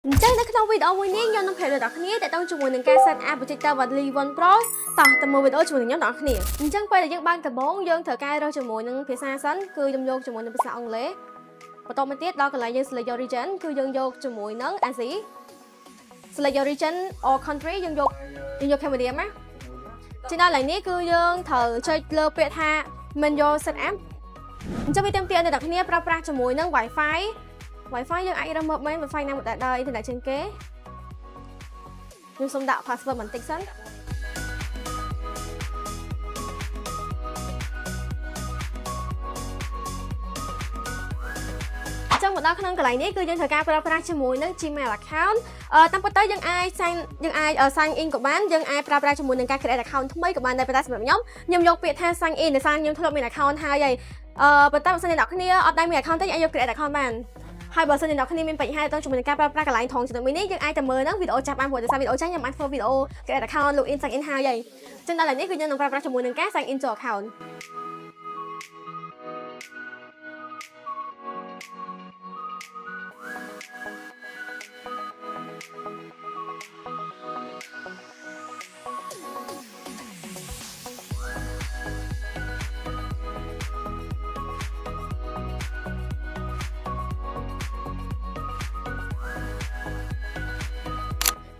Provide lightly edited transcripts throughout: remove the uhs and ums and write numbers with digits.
ចឹងនៅក្នុងវីដេអូមួយនេះខ្ញុំនឹងប្រាប់ដល់អ្នកគ្នាតើតើជាមួយនឹងការ set up projector Wadley One Pro តោះទៅមើលវីដេអូជាមួយនឹងខ្ញុំដល់អ្នកគ្នាអញ្ចឹងពេលដែលយើងបើកដំបូងយើងត្រូវការរើសជាមួយនឹងភាសាសិនគឺខ្ញុំយកជាមួយនឹងភាសាអង់គ្លេសបន្តមកទៀតដល់កន្លែងយើង select your region គឺយើងយកជាមួយនឹង ASI select your region or country យើងយក Cambodia ណាជាដល់កន្លែងនេះគឺយើងត្រូវចុចលើពាក្យថា menu set up អញ្ចឹងវាទាមទារអ្នកគ្នាប្រើប្រាស់ជាមួយនឹង Wi-Fi យើងអាចរើសមើលមែន Wi-Fi ណាមួយដែរអ៊ីនធឺណិតជាងគេខ្ញុំសូមដាក់ password បន្តិចសិនចឹងមកដល់ក្នុងកន្លែងនេះគឺយើងត្រូវការប្រើប្រាស់ជាមួយនឹង Gmail account តាមពិតទៅយើងអាច sign in ក៏បានយើងអាចប្រើប្រាស់ជាមួយនឹងការ create account ថ្មីក៏បានដែរប៉ុន្តែសម្រាប់ខ្ញុំយកពាក្យថា sign in ដោយសារខ្ញុំធ្លាប់មាន account ហើយប៉ុន្តែបើសិនជាអ្នកគ្នាអត់ដែរមាន account ទេអាចយក create account បានហើយបើសិនជាអ្នកគ្នាមានបញ្ហាទៅជាមួយនឹងការប្រើប្រាស់កន្លែងថងចំណុចមួយនេះយើងអាចទៅមើលហ្នឹងវីដេអូចាប់បានព្រោះដោយសារវីដេអូចាស់ខ្ញុំបានធ្វើវីដេអូ create account login sign in ហើយចឹងដល់ឥឡូវនេះគឺយើងនឹងប្រើប្រាស់ជាមួយនឹងការ sign in ចូល account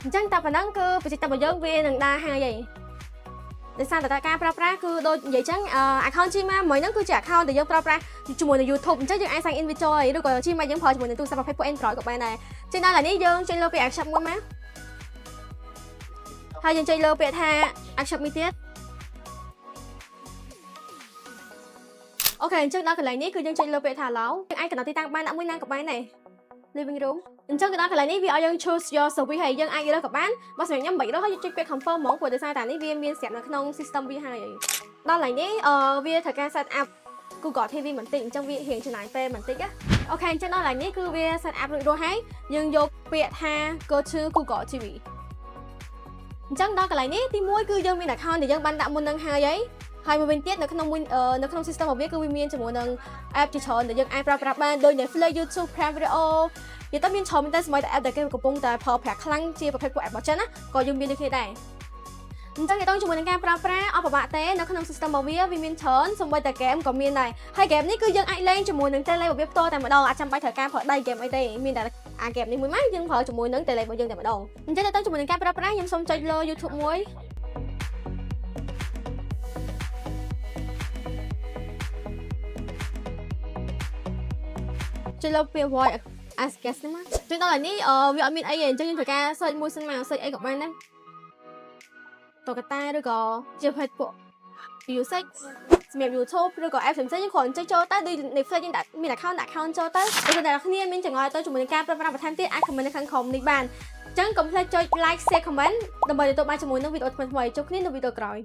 អញ្ចឹងតែប៉ុណ្ណឹងគឺបច្ចេកទេសរបស់យើងវានឹងដើរហើយដោយសារតែការប្រើប្រាស់គឺដូចនិយាយចឹង account Gmail មួយហ្នឹងគឺជា account ដែលយើងប្រើប្រាស់ជាមួយនឹង YouTube អញ្ចឹងយើងអាច sign in វាចូលឬក៏ Gmail យើងប្រើជាមួយនឹងទូរស័ព្ទប្រភេទពួក Android ក៏បានដែរចឹងដល់ឥឡូវនេះយើងចុចលើពាក្យ accept មួយមកហើយយើងចុចលើពាក្យថា accept មួយទៀតអូខេអញ្ចឹងដល់កន្លែងនេះគឺយើងចុចលើពាក្យថា allow យើងអាចកំណត់ទីតាំងបានដាក់មួយណាក៏បានដែរ living room អញ្ចឹងដល់កន្លែងនេះវាឲ្យយើង choose your service ហើយយើងអាចរើសក៏បានបើសម្រាប់ខ្ញុំមិនរើសហើយយើងចុចពាក្យ confirm ហ្មងព្រោះដោយសារតែនេះវាមានស្រាប់នៅក្នុង system វាហើយដល់កន្លែងនេះវាត្រូវការ set up Google TV បន្តិចអញ្ចឹងវារៀងចំណាយពេលបន្តិចអូខេអញ្ចឹងដល់កន្លែងនេះគឺវា set up រួចរាល់ហើយយើងយកពាក្យថា go to Google TV អញ្ចឹងដល់កន្លែងនេះទី1គឺយើងមាន account ដែលយើងបានដាក់មុននឹងហើយមួយវិញទៀតនៅក្នុង system របស់វាគឺវាមានជាមួយនឹង app ជាច្រើនដែលយើងអាចប្រើប្រាស់បានដូច Netflix YouTube Prime Video និយាយទៅមានច្រើនមែនតើសម្រាប់តែ app ដែលគេកំពុងតែប្រើប្រាស់ខ្លាំងជាប្រភេទពួក app របស់ចិនណាក៏យើងមានដូចគ្នាដែរអញ្ចឹងទៅជាមួយនឹងការប្រើប្រាស់អត់ពិបាកទេនៅក្នុង system របស់វាមានច្រើនសូម្បីតែ game ក៏មានដែរហើយ game នេះគឺយើងអាចលេងជាមួយនឹង tele របស់វាផ្ទាល់តែម្ដងអាចចាំបាច់ត្រូវការប្រើដៃ game អីទេមានតែអា game នេះមួយម៉ាយើងប្រើជាមួយនឹង tele របស់យើងតែម្ដងអញ្ចឹងទៅជាមួយនឹងការប្រើប្រាស់ខ្ញុំសូមចុចលើ YouTube មួយចុចលើពាក្យ voice ask guest នេះមកចុចដល់នេះវាអត់មានអីទេអញ្ចឹងយើងត្រូវការ search មួយសិនមក search អីក៏បានដែរតកតាឬក៏ជាប្រភេទពួក music សម្រាប់ YouTube ឬក៏ app ផ្សេងៗយើងគ្រាន់ចុចចូលទៅដូច Netflix យើងដាក់មាន account ចូលទៅបើតែអ្នកគ្នាមានចង្អុលទៅជាមួយនឹងការប្រើប្រាស់បន្ថែមទៀតអាច comment នៅខាងក្រោមនេះបានអញ្ចឹងកុំភ្លេចចុច like share comment ដើម្បីទទួលបានជាមួយនឹងវីដេអូថ្មីៗជួបគ្នានៅវីដេអូក្រោយ